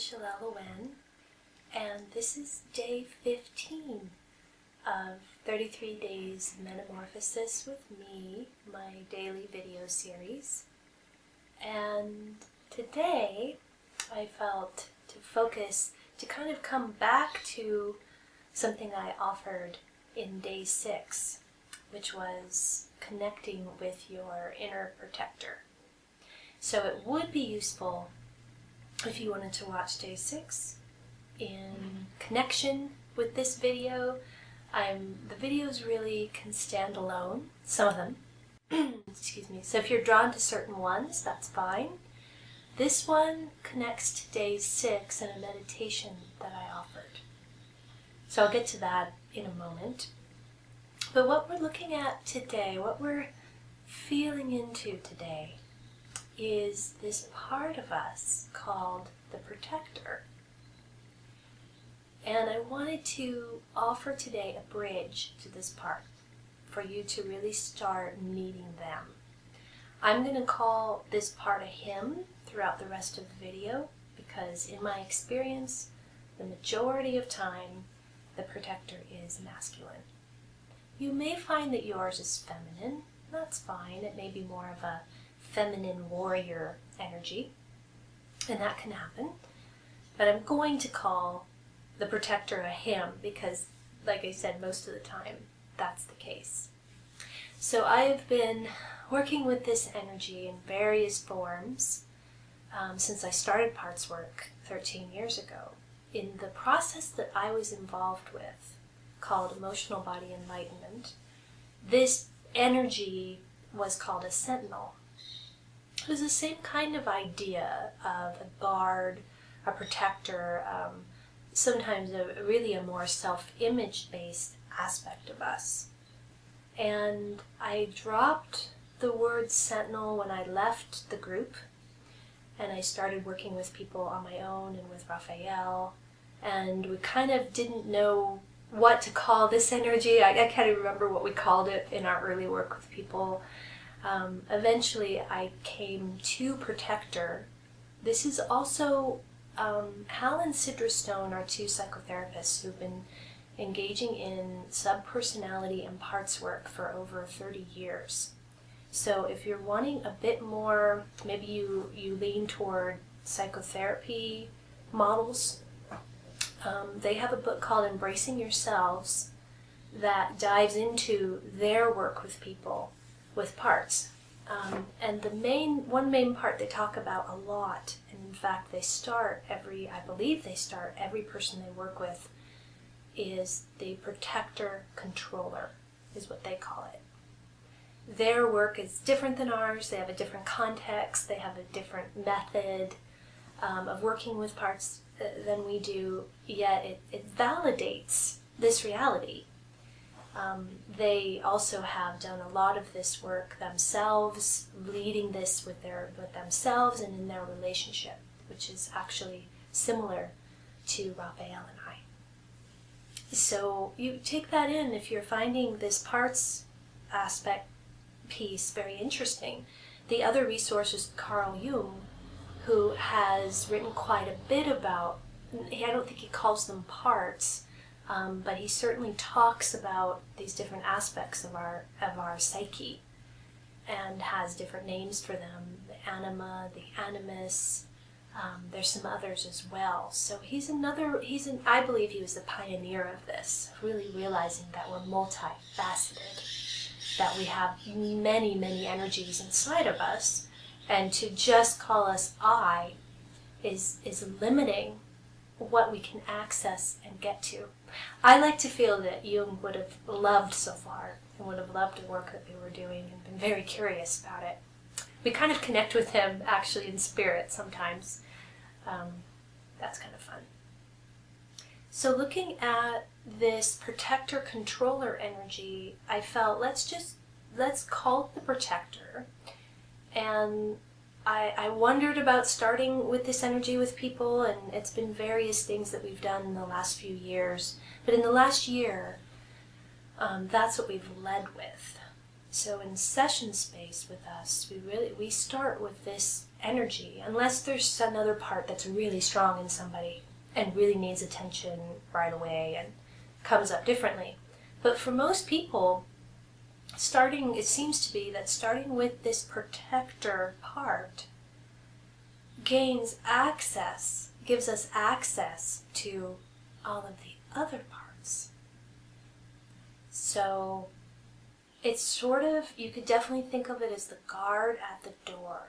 is Jelelle Awen, and this is day 15 of 33 Days Metamorphosis with me, my daily video series. And today I felt to focus, to kind of come back to something I offered in day 6, which was connecting with your inner protector. So it would be useful if you wanted to watch day 6 in connection with this video. The videos really can stand alone, some of them. Excuse me. So if you're drawn to certain ones, that's fine. This one connects to day 6 and a meditation that I offered. So I'll get to that in a moment. But what we're looking at today, what we're feeling into today, is this part of us called the protector. And I wanted to offer today a bridge to this part for you to really start meeting them. I'm going to call this part a him throughout the rest of the video because in my experience, the majority of time, the protector is masculine. You may find that yours is feminine. That's fine. It may be more of a feminine warrior energy, and that can happen. But I'm going to call the protector a him because, like I said, most of the time that's the case. So I've been working with this energy in various forms since I started parts work 13 years ago. In the process that I was involved with, called Emotional Body Enlightenment, this energy was called a sentinel. It was the same kind of idea of a guard, a protector, sometimes really a more self-image based aspect of us. And I dropped the word sentinel when I left the group, and I started working with people on my own and with Raphael, and we kind of didn't know what to call this energy. I can't even remember what we called it in our early work with people. Eventually I came to protector. This is also Hal and Sidra Stone are two psychotherapists who've been engaging in subpersonality and parts work for over 30 years. So if you're wanting a bit more, maybe you lean toward psychotherapy models, they have a book called Embracing Yourselves that dives into their work with people with parts. And one main part they talk about a lot, and in fact I believe they start every person they work with, is the protector controller, is what they call it. Their work is different than ours. They have a different context. They have a different method of working with parts than we do, yet it validates this reality. They also have done a lot of this work themselves, leading this with themselves and in their relationship, which is actually similar to Raphael and I. So you take that in if you're finding this parts aspect piece very interesting. The other resource is Carl Jung, who has written quite a bit about, I don't think he calls them parts, but he certainly talks about these different aspects of our psyche and has different names for them, the anima, the animus, there's some others as well. So I believe he was the pioneer of this, really realizing that we're multifaceted, that we have many, many energies inside of us, and to just call us I is limiting what we can access and get to. I like to feel that Jung would have loved SoulFullHeart and would have loved the work that we were doing and been very curious about it. We kind of connect with him actually in spirit sometimes. That's kind of fun. So looking at this protector controller energy, I felt let's call it the protector. And I wondered about starting with this energy with people, and it's been various things that we've done in the last few years. But in the last year, that's what we've led with. So in session space with us, we start with this energy, unless there's another part that's really strong in somebody and really needs attention right away and comes up differently. But for most people, it seems to be that starting with this protector part gives us access to all of the other parts. So it's sort of, you could definitely think of it as the guard at the door.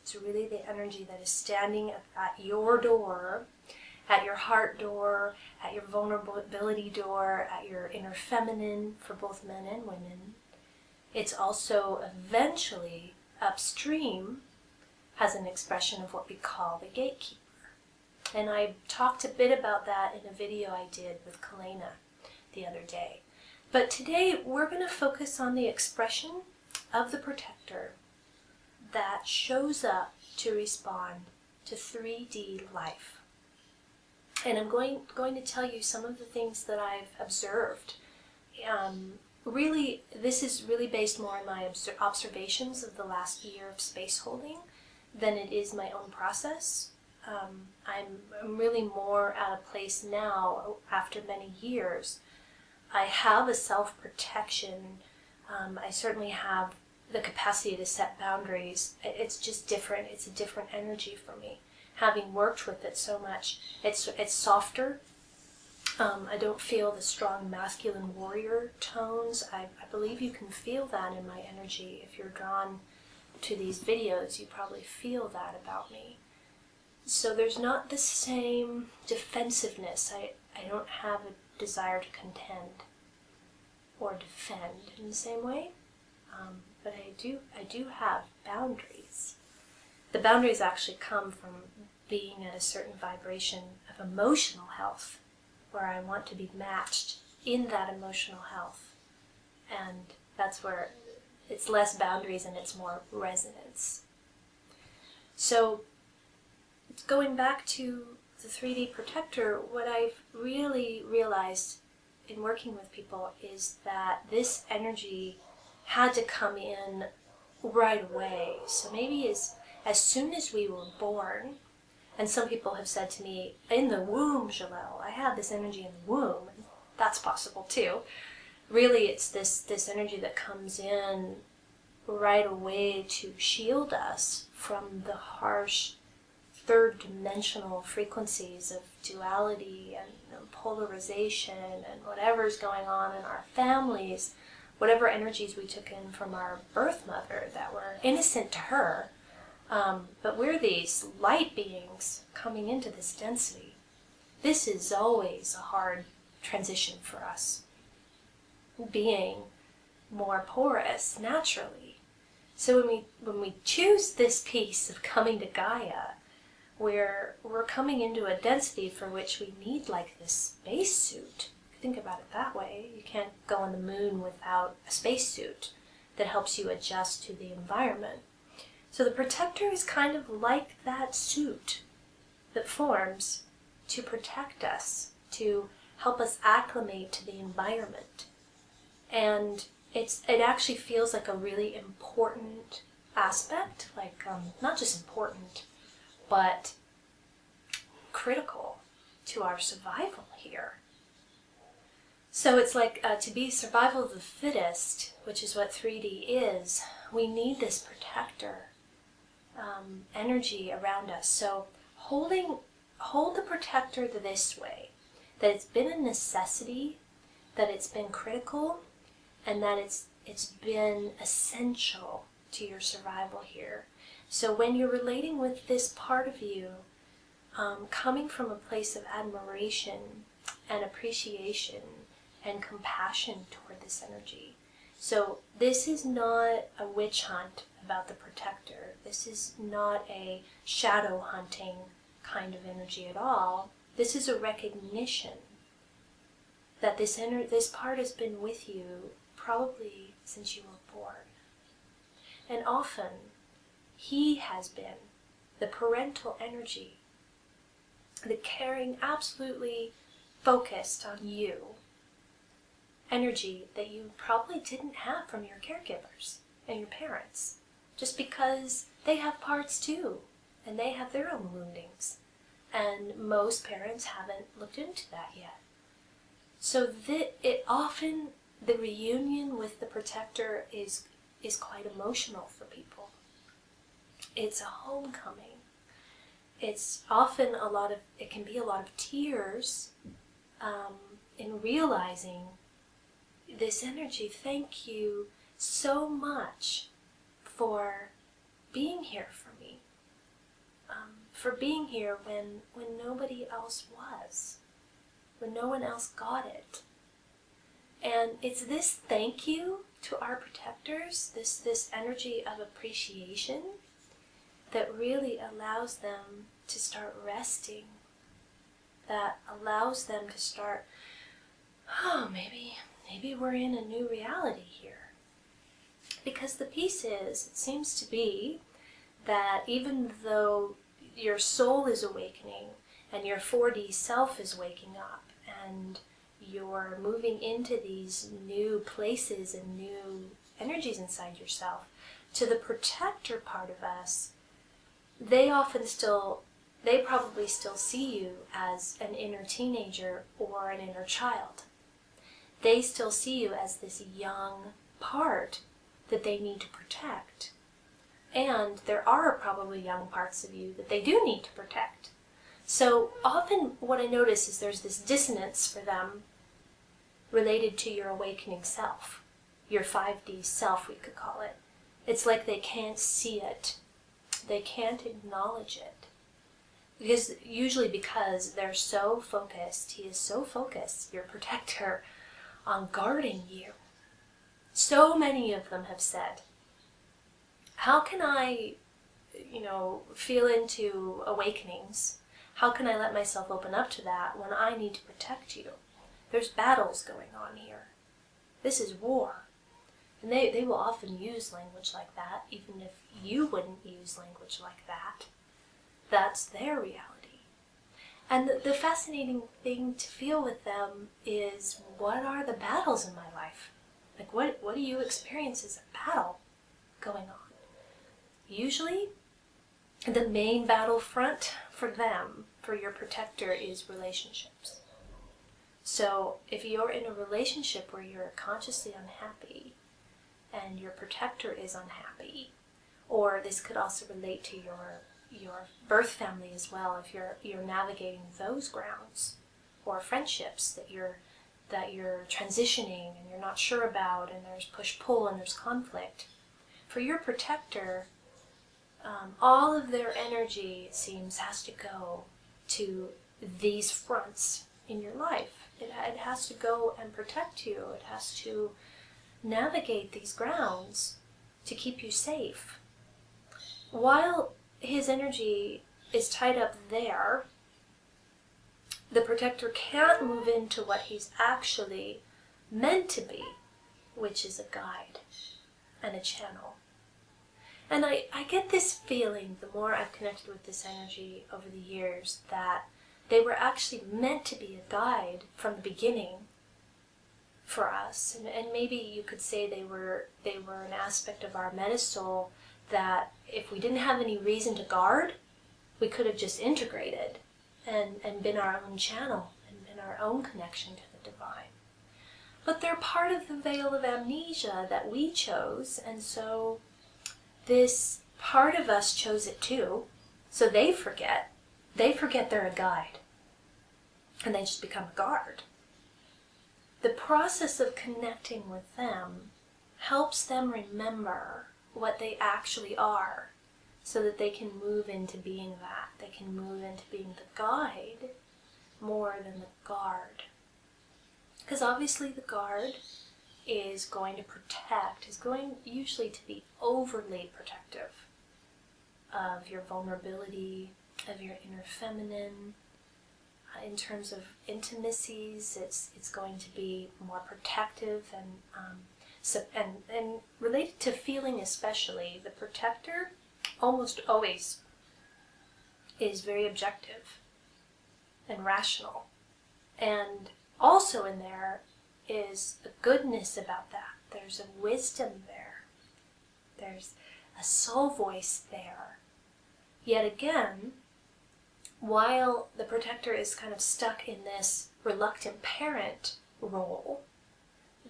It's really the energy that is standing at your door, at your heart door, at your vulnerability door, at your inner feminine for both men and women. It's also eventually upstream has an expression of what we call the gatekeeper. And I talked a bit about that in a video I did with Kalena the other day. But today we're going to focus on the expression of the protector that shows up to respond to 3D life. And I'm going to tell you some of the things that I've observed. Really, this is really based more on my observations of the last year of space holding than it is my own process. I'm really more at a place now, after many years. I have a self-protection. I certainly have the capacity to set boundaries. It's just different. It's a different energy for me. Having worked with it so much, it's softer. I don't feel the strong masculine warrior tones. I believe you can feel that in my energy. If you're drawn to these videos, you probably feel that about me. So there's not the same defensiveness. I don't have a desire to contend or defend in the same way, but I do have boundaries. The boundaries actually come from being at a certain vibration of emotional health, where I want to be matched in that emotional health. And that's where it's less boundaries and it's more resonance. So going back to the 3D protector, what I've really realized in working with people is that this energy had to come in right away. So maybe as soon as we were born, and some people have said to me, in the womb, Jelelle, I had this energy in the womb, and that's possible too. Really, it's this energy that comes in right away to shield us from the harsh third-dimensional frequencies of duality and polarization and whatever's going on in our families, whatever energies we took in from our birth mother that were innocent to her. But we're these light beings coming into this density. This is always a hard transition for us, being more porous naturally. So when we choose this piece of coming to Gaia, we're coming into a density for which we need like this spacesuit. Think about it that way. You can't go on the moon without a spacesuit that helps you adjust to the environment. So the protector is kind of like that suit that forms to protect us, to help us acclimate to the environment. And it actually feels like a really important aspect, like not just important, but critical to our survival here. So it's like to be survival of the fittest, which is what 3D is, we need this protector energy around us. So hold the protector this way, that it's been a necessity, that it's been critical, and that it's been essential to your survival here. So when you're relating with this part of you, coming from a place of admiration and appreciation and compassion toward this energy. So this is not a witch hunt about the protector. This is not a shadow hunting kind of energy at all. This is a recognition that this part has been with you probably since you were born. And often, he has been the parental energy, the caring, absolutely focused on you energy that you probably didn't have from your caregivers and your parents, just because they have parts too, and they have their own woundings. And most parents haven't looked into that yet. So the reunion with the protector is quite emotional for people. It's a homecoming. It's often it can be a lot of tears in realizing this energy. Thank you so much for being here for me. For being here when nobody else was, when no one else got it. And it's this thank you to our protectors, this energy of appreciation that really allows them to start resting, that allows them to start, maybe we're in a new reality here. Because the piece is, it seems to be that even though your soul is awakening and your 4D self is waking up and you're moving into these new places and new energies inside yourself, to the protector part of us, they probably still see you as an inner teenager or an inner child. They still see you as this young part that they need to protect. And there are probably young parts of you that they do need to protect. So often what I notice is there's this dissonance for them related to your awakening self, your 5D self, we could call it. It's like they can't see it. They can't acknowledge it. Because they're so focused, he is so focused, your protector, on guarding you. So many of them have said, how can I, feel into awakenings? How can I let myself open up to that when I need to protect you? There's battles going on here. This is war. And they will often use language like that, even if you wouldn't use language like that. That's their reality. And the fascinating thing to feel with them is, what are the battles in my life? Like, what do you experience as a battle going on? Usually, the main battlefront for them, for your protector, is relationships. So if you're in a relationship where you're consciously unhappy and your protector is unhappy, or this could also relate to your birth family as well, if you're navigating those grounds, or friendships that you're transitioning and you're not sure about, and there's push-pull and there's conflict. For your protector, all of their energy, it seems, has to go to these fronts in your life. It has to go and protect you. It has to navigate these grounds to keep you safe. While his energy is tied up there, the protector can't move into what he's actually meant to be, which is a guide and a channel. And I get this feeling, the more I've connected with this energy over the years, that they were actually meant to be a guide from the beginning for us. And maybe you could say they were an aspect of our meta-soul that if we didn't have any reason to guard, we could have just integrated and been our own channel and been our own connection to the divine. But they're part of the veil of amnesia that we chose, and so this part of us chose it too, so they forget they're a guide, and they just become a guard. The process of connecting with them helps them remember what they actually are, so that they can move into being that. They can move into being the guide more than the guard. Because obviously the guard is going to protect, is going usually to be overly protective of your vulnerability, of your inner feminine. In terms of intimacies, it's going to be more protective and related to feeling especially. The protector almost always is very objective and rational. And also in there, is a goodness about that. There's a wisdom there. There's a soul voice there. Yet again, while the protector is kind of stuck in this reluctant parent role,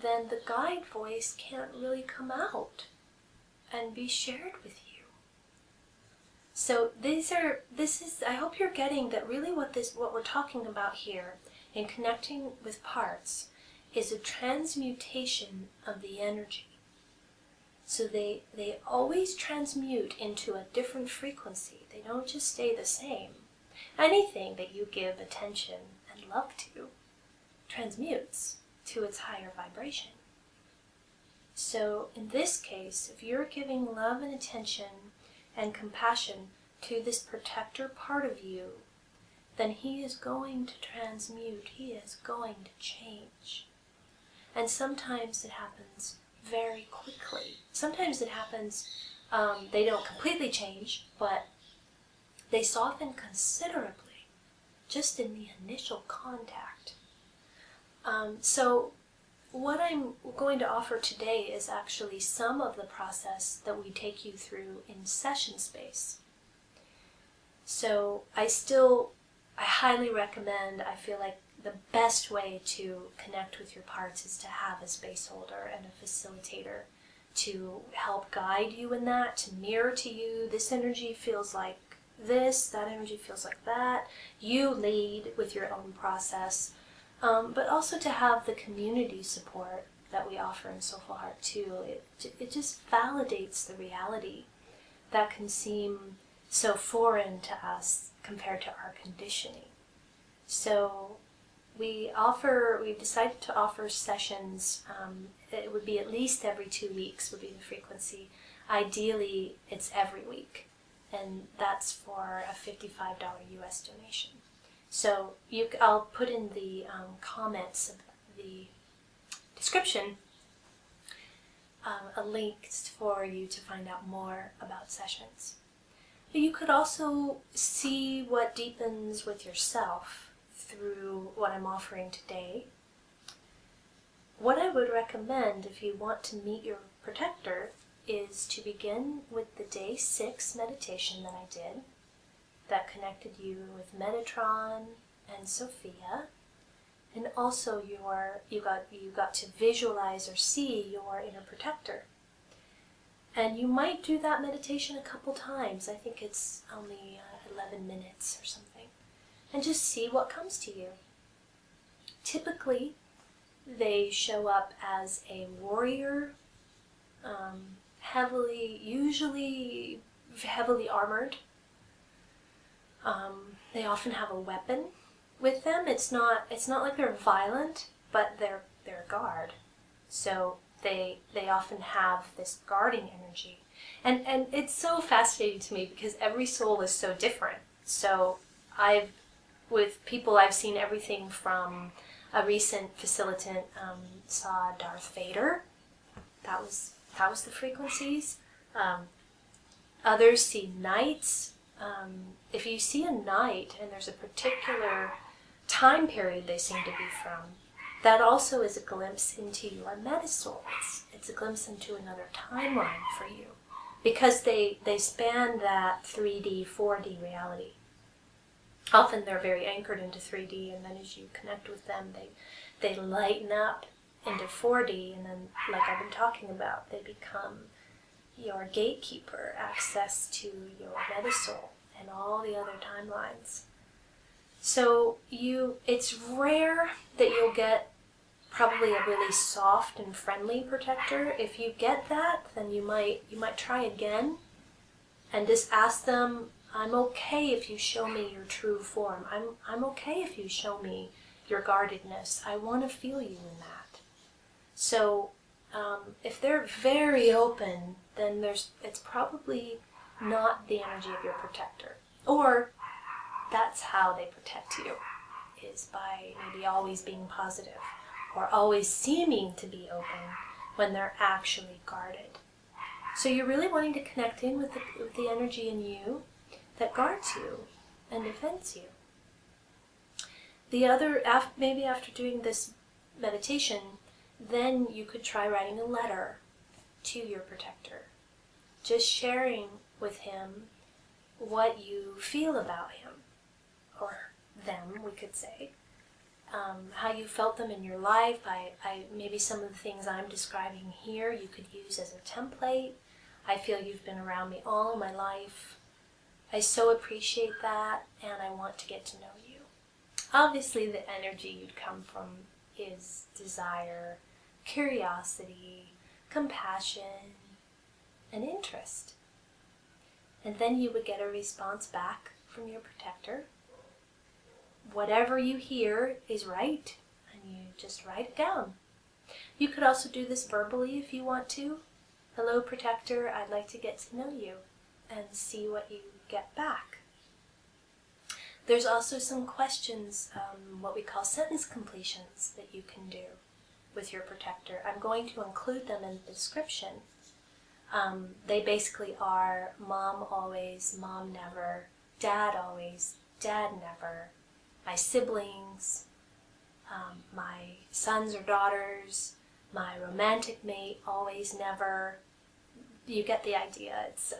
then the guide voice can't really come out and be shared with you. So I hope you're getting that really what we're talking about here in connecting with parts is a transmutation of the energy. So they always transmute into a different frequency. They don't just stay the same. Anything that you give attention and love to transmutes to its higher vibration. So in this case, if you're giving love and attention and compassion to this protector part of you, then he is going to transmute, he is going to change. And sometimes it happens very quickly. Sometimes it happens, they don't completely change, but they soften considerably just in the initial contact. So what I'm going to offer today is actually some of the process that we take you through in session space. So I highly recommend, I feel like the best way to connect with your parts is to have a space holder and a facilitator to help guide you in that, to mirror to you, this energy feels like this, that energy feels like that. You lead with your own process. But also to have the community support that we offer in SoulFullHeart too. It just validates the reality that can seem so foreign to us compared to our conditioning. So we've decided to offer sessions, it would be at least every 2 weeks would be the frequency. Ideally, it's every week, and that's for a $55 US donation. So I'll put in the comments of the description a link for you to find out more about sessions. But you could also see what deepens with yourself through what I'm offering today. What I would recommend if you want to meet your protector is to begin with the day 6 meditation that I did, that connected you with Metatron and Sophia, and also you got to visualize or see your inner protector. And you might do that meditation a couple times. I think it's only 11 minutes or something, and just see what comes to you. Typically, they show up as a warrior, usually heavily armored. They often have a weapon with them. It's not like they're violent, but they're a guard. So they often have this guarding energy. And it's so fascinating to me because every soul is so different. So with people I've seen everything from a recent facilitant saw Darth Vader. That was the frequencies. Others see knights. If you see a knight and there's a particular time period they seem to be from, that also is a glimpse into your metasoul. It's a glimpse into another timeline for you, because they span that 3D, 4D reality. Often they're very anchored into 3D, and then as you connect with them, they lighten up into 4D, and then, like I've been talking about, they become your gatekeeper, access to your metasoul and all the other timelines. So it's rare that you'll get probably a really soft and friendly protector. If you get that, then you might try again and just ask them, I'm okay if you show me your true form. I'm okay if you show me your guardedness. I want to feel you in that. So if they're very open, then it's probably not the energy of your protector. Or that's how they protect you, is by maybe always being positive or always seeming to be open when they're actually guarded. So you're really wanting to connect in with the energy in you that guards you and defends you. Maybe after doing this meditation, then you could try writing a letter to your protector, just sharing with him what you feel about him, or them, we could say, how you felt them in your life. Maybe some of the things I'm describing here you could use as a template. I feel you've been around me all of my life. I so appreciate that, and I want to get to know you. Obviously, the energy you'd come from is desire, curiosity, compassion, and interest. And then you would get a response back from your protector. Whatever you hear is right, and you just write it down. You could also do this verbally if you want to. Hello, protector, I'd like to get to know you, and see what you get back. There's also some questions, what we call sentence completions, that you can do with your protector. I'm going to include them in the description. They basically are mom always, mom never, dad always, dad never, my siblings, my sons or daughters, my romantic mate, always, never. You get the idea. It's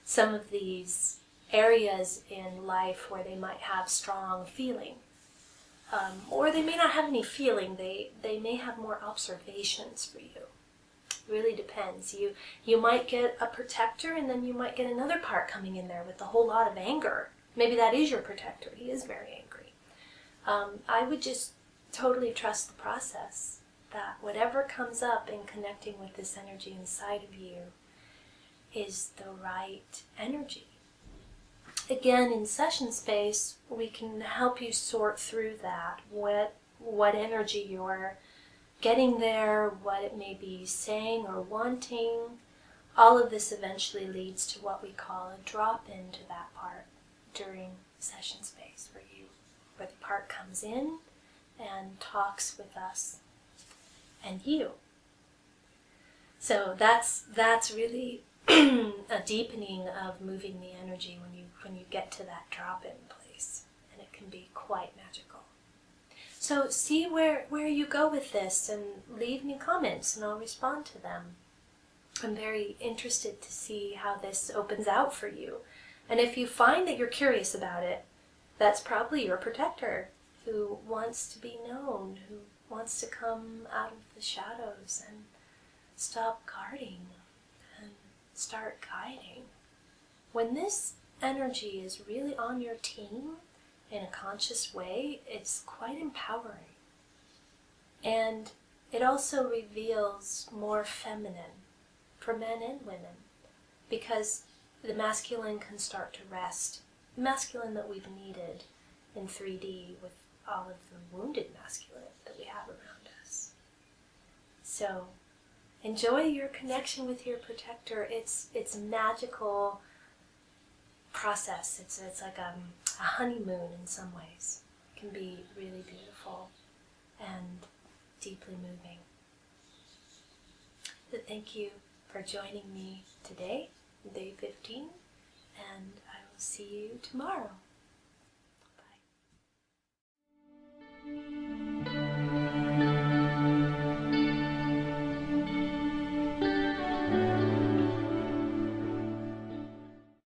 some of these areas in life where they might have strong feeling. Or they may not have any feeling. They may have more observations for you. It really depends. You might get a protector, and then you might get another part coming in there with a whole lot of anger. Maybe that is your protector. He is very angry. I would just totally trust the process, that whatever comes up in connecting with this energy inside of you is the right energy. Again, in session space, we can help you sort through that, what energy you're getting there, what it may be saying or wanting. All of this eventually leads to what we call a drop into that part during session space, where the part comes in and talks with us and you. So that's really a deepening of moving the energy when you get to that drop-in place, and it can be quite magical. So see where you go with this, and leave me comments and I'll respond to them. I'm very interested to see how this opens out for you. And if you find that you're curious about it, that's probably your protector who wants to be known, who wants to come out of the shadows and stop guarding and start guiding. When this energy is really on your team in a conscious way, it's quite empowering. And it also reveals more feminine for men and women, because the masculine can start to rest. The masculine that we've needed in 3D with all of the wounded masculine that we have around us. So enjoy your connection with your protector. It's a magical process. It's like a honeymoon in some ways. It can be really beautiful and deeply moving. So thank you for joining me today, day 15, and I will see you tomorrow.